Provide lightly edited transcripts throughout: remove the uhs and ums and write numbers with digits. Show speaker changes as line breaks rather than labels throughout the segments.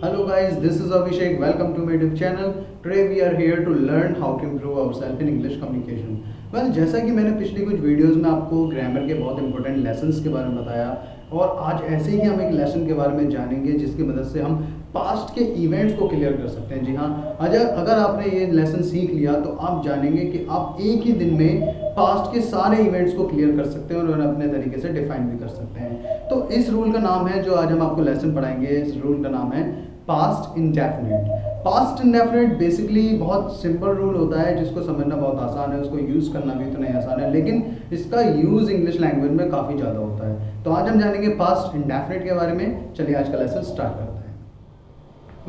Hello guys, this is Abhishek. Welcome to my YouTube channel. Today we are here to learn how to improve ourselves in English communication. Well, जैसा कि मैंने पिछली कुछ videos में आपको grammar के बहुत इंपॉर्टेंट लेसन्स के बारे में बताया और आज ऐसे ही हम एक लेसन के बारे में जानेंगे जिसकी मदद से हम पास्ट के इवेंट्स को क्लियर कर सकते हैं। जी हाँ, अगर आपने ये लेसन सीख लिया तो आप जानेंगे कि आप एक ही दिन में पास्ट के सारे इवेंट्स को क्लियर कर सकते हैं और उन्हें अपने तरीके से डिफाइन भी कर सकते हैं। तो इस रूल का नाम है, जो आज हम आपको लेसन पढ़ाएंगे, इस रूल का नाम है past indefinite. Past indefinite basically बहुत सिंपल रूल होता है जिसको समझना बहुत आसान है, उसको यूज़ करना भी इतना ही आसान है, लेकिन इसका यूज़ इंग्लिश लैंग्वेज में काफ़ी ज़्यादा होता है। तो आज हम जानेंगे पास्ट इंडेफिनिट के बारे में। चलिए आज का लेसन स्टार्ट करते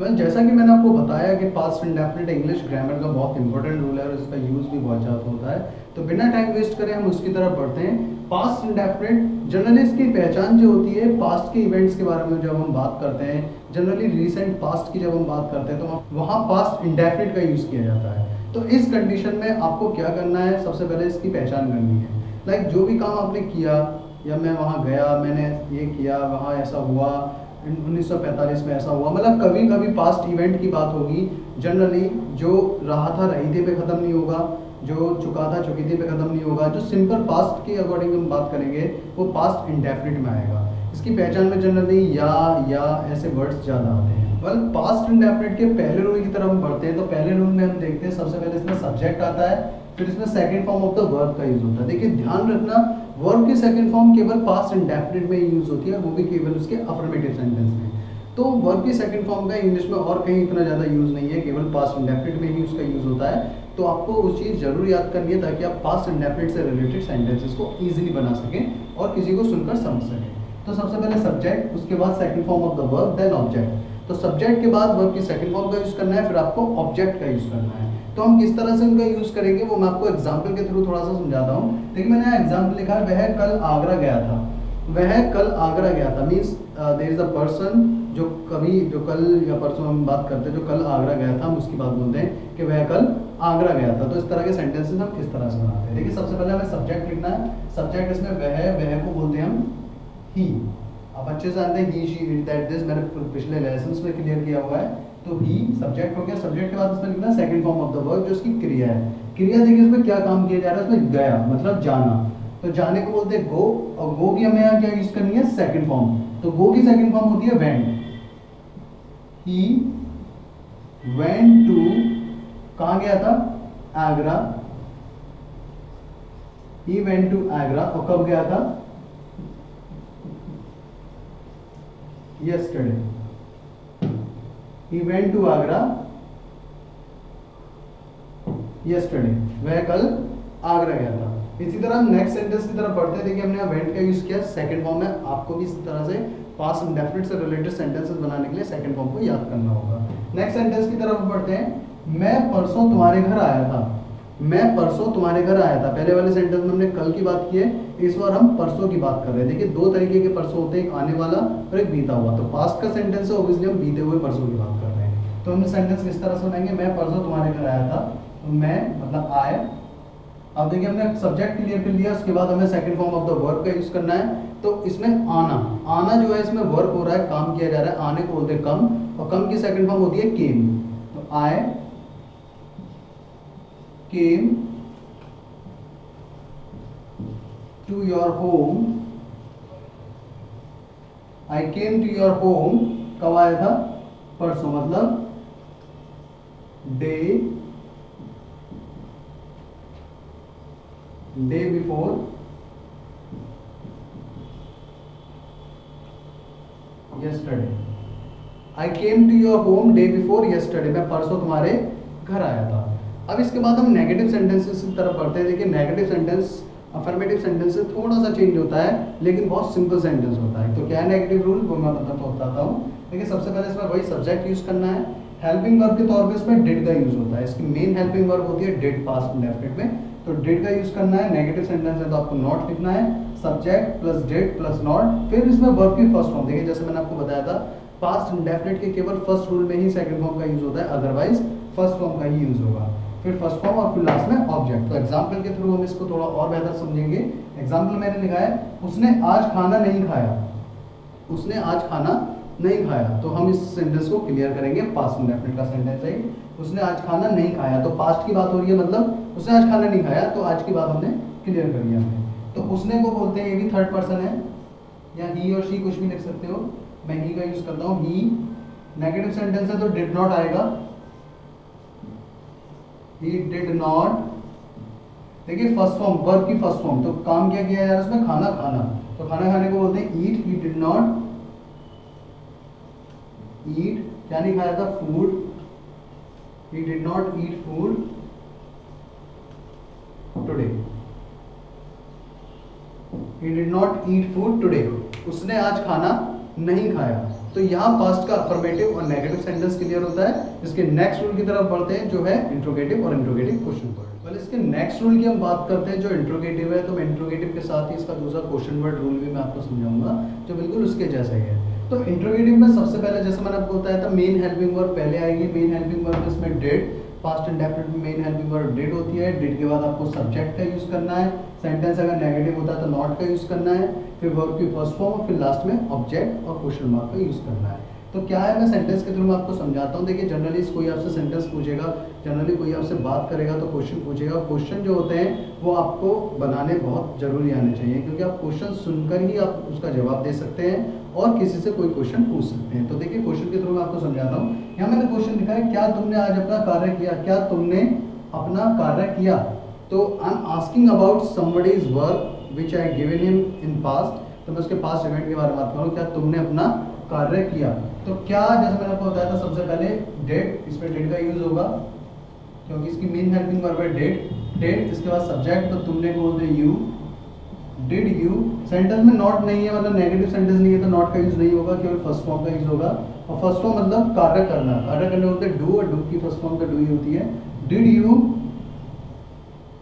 हैं। जैसा कि मैंने आपको बताया कि पास्ट इंडेफिनिट इंग्लिश ग्रामर का बहुत इंपॉर्टेंट रूल है और इसका यूज़ भी बहुत ज़्यादा होता है। तो बिना टाइम वेस्ट करें हम उसकी तरफ बढ़ते हैं। पास्ट इंडेफिनिट जनरली इसकी पहचान जो होती है, पास्ट के इवेंट्स के बारे में जब हम बात करते हैं, जनरली रिसेंट पास्ट की जब हम बात करते हैं तो वहाँ पास्ट इंडेफिनिट का यूज़ किया जाता है। तो इस कंडीशन में आपको क्या करना है, सबसे पहले इसकी पहचान करनी है। लाइक जो भी काम आपने किया, या मैं वहाँ गया, मैंने ये किया, वहाँ ऐसा हुआ, 1945 में ऐसा हुआ, मतलब कभी कभी पास्ट इवेंट की बात होगी। जनरली जो रहा था रही थी पे ख़त्म नहीं होगा, जो चुका था चुकी थी पे ख़त्म नहीं होगा। जो सिंपल पास्ट के अकॉर्डिंग हम बात करेंगे वो पास्ट इंडेफिनिट में आएगा। इसकी पहचान में जनरली या ऐसे वर्ड्स ज़्यादा आते हैं। वेल, पास्ट इंडेफिनिट के पहले रूल की तरफ हम बढ़ते हैं। तो पहले रूल में हम देखते हैं, सबसे पहले इसमें सब्जेक्ट आता है, फिर इसमें second form of the verb का यूज़ होता है। देखिए ध्यान रखना, वर्ब की सेकंड फॉर्म केवल पास्ट इंडेफिनिट में यूज़ होती है, वो भी केवल उसके अफर्मेटिव सेंटेंस में। तो वर्ब की सेकंड फॉर्म का इंग्लिश में और कहीं इतना ज़्यादा यूज़ नहीं है, केवल पास्ट इंडेफिनिट में ही उसका यूज़ होता है। तो आपको उस चीज़ जरूर याद करनी है ताकि आप पास्ट इंडेफिनिट से रिलेटेड सेंटेंसेस को ईजिली बना सकें और किसी को सुनकर समझ सकें। तो सबसे पहले सब्जेक्ट, उसके बाद second form of the verb, then object. तो सब्जेक्ट के बाद वर्ब की सेकंड फॉर्म का यूज़ करना है, फिर आपको ऑब्जेक्ट का यूज़ करना है। तो हम किस तरह से उनका यूज़ करेंगे वो मैं आपको एग्जाम्पल के थ्रू थोड़ा सा समझाता हूँ। देखिए मैंने यहाँ एग्जाम्पल लिखा है, वह कल आगरा गया था। वह कल आगरा गया था means there is a person जो कल या परसों हम बात करते हैं, जो कल आगरा गया था, हम उसकी बात बोलते हैं कि वह कल आगरा गया था। तो इस तरह के सेंटेंसेस हम किस तरह से बनाते हैं। देखिए सबसे पहले हमें सब्जेक्ट लिखना है। सब्जेक्ट इसमें वह को बोलते हैं हम ही। आप अच्छे से जानते हैं ही, शी, इट, दैट, दिस, मैंने पिछले लेसन्स में क्लियर किया हुआ है। तो ही सब्जेक्ट हो गया। सब्जेक्ट के बाद इसमें लिखना है second form of the verb, जो उसकी क्रिया है। क्रिया देखिए इसमें क्या काम किया जा रहा है, इसमें गया मतलब जाना। तो जाने को बोलते हैं गो, और गो की हमें यहाँ क्या यूज करनी है, सेकंड फॉर्म। तो गो की सेकंड फॉर्म होती है वेंट। ही वेंट टू, कहाँ गया था, Agra. He went to Agra, और कब गया था, yesterday. He went to Agra yesterday. वह कल आगरा गया था। इसी तरह हम नेक्स्ट सेंटेंस की तरफ बढ़ते हैं। देखिए हमने वेंट का यूज किया सेकंड फॉर्म में। आपको भी इस तरह से पास्ट इंडेफिनिट से रिलेटेड सेंटेंसेस बनाने के लिए सेकंड फॉर्म को याद करना होगा। नेक्स्ट सेंटेंस की तरफ बढ़ते हैं। मैं परसों तुम्हारे घर आया था। मैं परसों तुम्हारे घर आया था। पहले वाले सेंटेंस में हमने कल की बात की है, इस बार हम परसों की बात कर रहे हैं। देखिए दो तरीके के परसों होते हैं, एक आने वाला और एक बीता हुआ। तो पास्ट का सेंटेंस है, ऑब्वियसली हम बीते हुए परसों की बात कर रहे हैं। तो हम सेंटेंस किस तरह से बनाएंगे, मैं परसों तुम्हारे घर आया था। तो मैं मतलब आए। अब देखिए हमने सब्जेक्ट क्लियर कर लिया, उसके बाद हमें second form of the verb का यूज करना है। तो इसमें आना जो है, इसमें वर्ब हो रहा है, काम किया जा रहा है। आने को बोलते हैं कम, और कम की सेकंड फॉर्म होती है केम। तो आई केम to your home, I came to your home, कब आया था, परसों, मतलब day before yesterday. I came to your home day before yesterday. मैं परसों तुम्हारे घर आया था। अब इसके बाद हम नेगेटिव सेंटेंसेस की तरफ बढ़ते हैं। देखिए नेगेटिव सेंटेंस अफर्मेटिव सेंटेंस से थोड़ा सा चेंज होता है, लेकिन बहुत सिंपल सेंटेंस होता है। तो क्या है नेगेटिव रूल, वो मैं बताता हूँ। देखिए सबसे पहले इसमें वही सब्जेक्ट यूज करना है। हेल्पिंग वर्ब के तौर पे इसमें डिड का यूज होता है। इसकी मेन हेल्पिंग वर्ब होती है डिड पास्ट इंडेफिनिट में। तो डिड का यूज करना है। नेगेटिव सेंटेंस है तो आपको नॉट लिखना है, subject plus did plus not. फिर इसमें वर्ब की फर्स्ट फॉर्म। देखिए जैसे मैंने आपको बताया था, पास्ट इंडेफिनिट के केवल फर्स्ट रूल में ही सेकंड फॉर्म का यूज होता है, अदरवाइज फर्स्ट फॉर्म का ही यूज होगा। फिर फर्स्ट फॉर्म और फिर लास्ट में ऑब्जेक्ट। तो एग्जांपल के थ्रू हम इसको थोड़ा और बेहतर समझेंगे। एग्जांपल मैंने लिखा है, उसने आज खाना नहीं खाया। उसने आज खाना नहीं खाया, तो हम इस सेंटेंस को क्लियर करेंगे पास्ट इंडेफिनिट का सेंटेंस है। उसने आज खाना नहीं खाया, तो पास्ट की बात हो रही है, मतलब उसने आज खाना नहीं खाया, तो आज की बात हमने क्लियर कर दिया हमने। तो उसने को बोलते हैं, ये भी थर्ड पर्सन है, या ही और शी कुछ भी लिख सकते हो, मैं ही का यूज करता हूँ। ही नेगेटिव सेंटेंस है तो डिड नॉट आएगा, ही डिड नॉट। देखिए फर्स्ट फॉर्म, वर्ब की फर्स्ट फॉर्म, तो काम क्या किया यार उसमें, खाना खाना, तो खाना खाने को बोलते हैं ईट। ही डिड नॉट ईट, क्या नहीं खाया था, food. He did not eat food today, he did not eat food today, उसने आज खाना नहीं खाया। तो यहाँ पास्ट का अफर्मेटिव और नेगेटिव सेंटेंस क्लियर होता है। इसके नेक्स्ट रूल की तरफ बढ़ते हैं जो है इंट्रोगेटिव और इंट्रोगेटिव क्वेश्चन वर्ड। well, इसके नेक्स्ट रूल की हम बात करते हैं जो इंट्रोगेटिव है, तो मैं इंट्रोगेटिव के साथ ही इसका दूसरा क्वेश्चन वर्ड रूल भी मैं आपको समझाऊंगा जो बिल्कुल उसके जैसा ही है। तो इंट्रोगेटिव में सबसे पहले जैसे मैंने आपको बताया था, मेन हेल्पिंग वर्ब पहले आएगी। मेन हेल्पिंग वर्ब इसमें डिड, पास्ट इंडेफिनिट में मेन हेल्पिंग वर्ब डिड होती है। डिड के बाद आपको सब्जेक्ट का यूज करना है, सेंटेंस अगर नेगेटिव होता है तो नॉट का यूज करना है, फिर वर्ब की फर्स्ट फॉर्म और फिर लास्ट में ऑब्जेक्ट और क्वेश्चन मार्क का यूज करना है। तो क्या है, मैं सेंटेंस के थ्रू में आपको समझाता हूँ। देखिए जनरली कोई आपसे सेंटेंस पूछेगा, जनरली कोई आपसे बात करेगा तो क्वेश्चन पूछेगा। क्वेश्चन जो होते हैं वो आपको बनाने बहुत जरूरी आने चाहिए, क्योंकि आप क्वेश्चन सुनकर ही आप उसका जवाब दे सकते हैं और किसी से कोई क्वेश्चन पूछ सकते हैं। तो देखिए क्वेश्चन के थ्रू मैं आपको समझाता हूँ। यहाँ मैंने क्वेश्चन लिखा है, क्या तुमने आज अपना कार्य किया, क्या तुमने अपना कार्य किया। तो I am asking about somebody's work which I given him in past, तो मैं उसके पास्ट इवेंट के बारे में बात करूँ, क्या तुमने अपना कार्य किया। तो क्या, जैसे मैंने आपको बताया था सबसे पहले डेड, इसमें डेड का यूज होगा क्योंकि इसकी मेन हेल्पिंग वर्ब है डेड। डेड इसके बाद सब्जेक्ट, तो तुमने को बोलते यू, डिड यू। सेंटेंस में नॉट नहीं है, मतलब नेगेटिव सेंटेंस नहीं है तो नॉट का यूज नहीं होगा, केवल फर्स्ट फॉर्म का यूज होगा। और फर्स्ट फॉर्म मतलब कार्य करना, कार्य करने बोलते हैं डू, और डू की फर्स्ट फॉर्म का डू ही होती है। डिड यू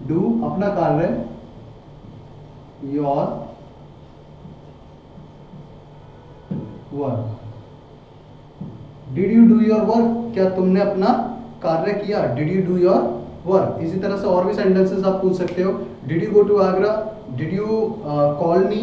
डू अपना कार्य, your work. Did you do your work, क्या तुमने अपना कार्य किया, did you do your work. इसी तरह से और भी सेंटेंसेस आप पूछ सकते हो। Did you go to Agra, did you call me,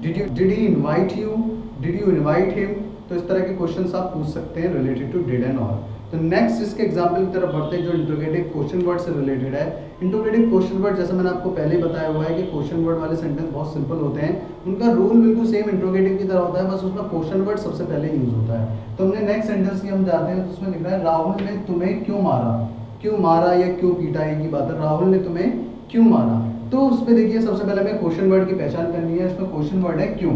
did he invite you, did you invite him. तो इस तरह के क्वेश्चंस आप पूछ सकते हैं related to did and all. तो नेक्स्ट इसके एग्जाम्पल की तरफ बढ़ते हैं जो इंट्रोगेटिव क्वेश्चन वर्ड से रिलेटेड है। इंट्रोगेटिव क्वेश्चन वर्ड जैसे मैंने आपको पहले बताया हुआ है कि क्वेश्चन वर्ड वाले सेंटेंस बहुत सिंपल होते हैं, उनका रूल बिल्कुल सेम इंट्रोगेटिव की तरह होता है, बस उसमें क्वेश्चन वर्ड सबसे पहले यूज होता है। तो हमने नेक्स्ट सेंटेंस की हम जाते हैं, तो उसमें लिख रहा है राहुल ने तुम्हें क्यों मारा। क्यों मारा या क्यों पीटा एक ही बात है, राहुल ने तुम्हें क्यों मारा। तो उस पर देखिए सबसे पहले हमें क्वेश्चन वर्ड की पहचान करनी है। इसमें क्वेश्चन वर्ड है क्यों।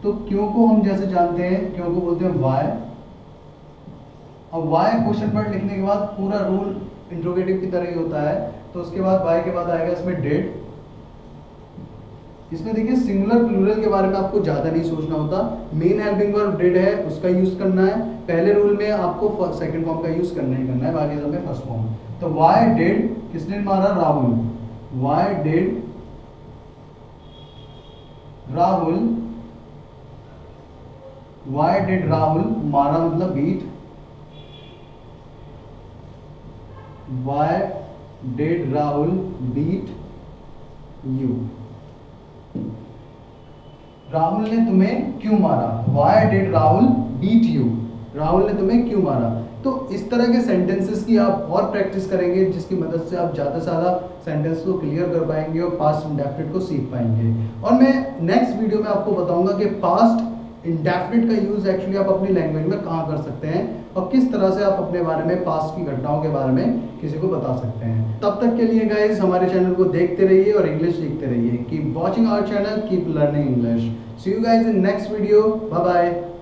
तो क्यों को हम जैसे जानते हैं, क्यों को बोलते हैं वाई। अब वाई क्वेश्चन वर्ड लिखने के बाद पूरा रूल इंट्रोगेटिव की तरह ही होता है। तो उसके बाद वाई के बाद आएगा इसमें डेड। इसमें देखिए सिंगुलर प्लूरल के बारे में आपको ज्यादा नहीं सोचना होता। मेन हेल्पिंग वर्ब डेड है, उसका यूज करना है। पहले रूल में आपको सेकंड फॉर्म का यूज करना ही करना है, बाकी सब में फर्स्ट फॉर्म। तो वाई डेड, किसने मारा, Rahul. Why did Rahul, why did Rahul, मारा मतलब beat. Why did Rahul beat you. Rahul ने तुम्हें क्यों मारा, why did Rahul beat you. Rahul ने तुम्हें क्यों मारा। तो इस तरह के सेंटेंसेस की आप और प्रैक्टिस करेंगे, जिसकी मदद से आप ज़्यादा से ज़्यादा सेंटेंस को क्लियर कर पाएंगे और पास्ट इंडेफिनिट को सीख पाएंगे। और मैं नेक्स्ट वीडियो में आपको बताऊंगा कि पास्ट इंडेफिनिट का यूज एक्चुअली आप अपनी लैंग्वेज में कहाँ कर सकते हैं और किस तरह से आप अपने बारे में, पास्ट की घटनाओं के बारे में किसी को बता सकते हैं। तब तक के लिए गाइस हमारे चैनल को देखते रहिए और इंग्लिश सीखते रहिए। Keep watching our channel, keep learning English. See you guys in next video, bye bye.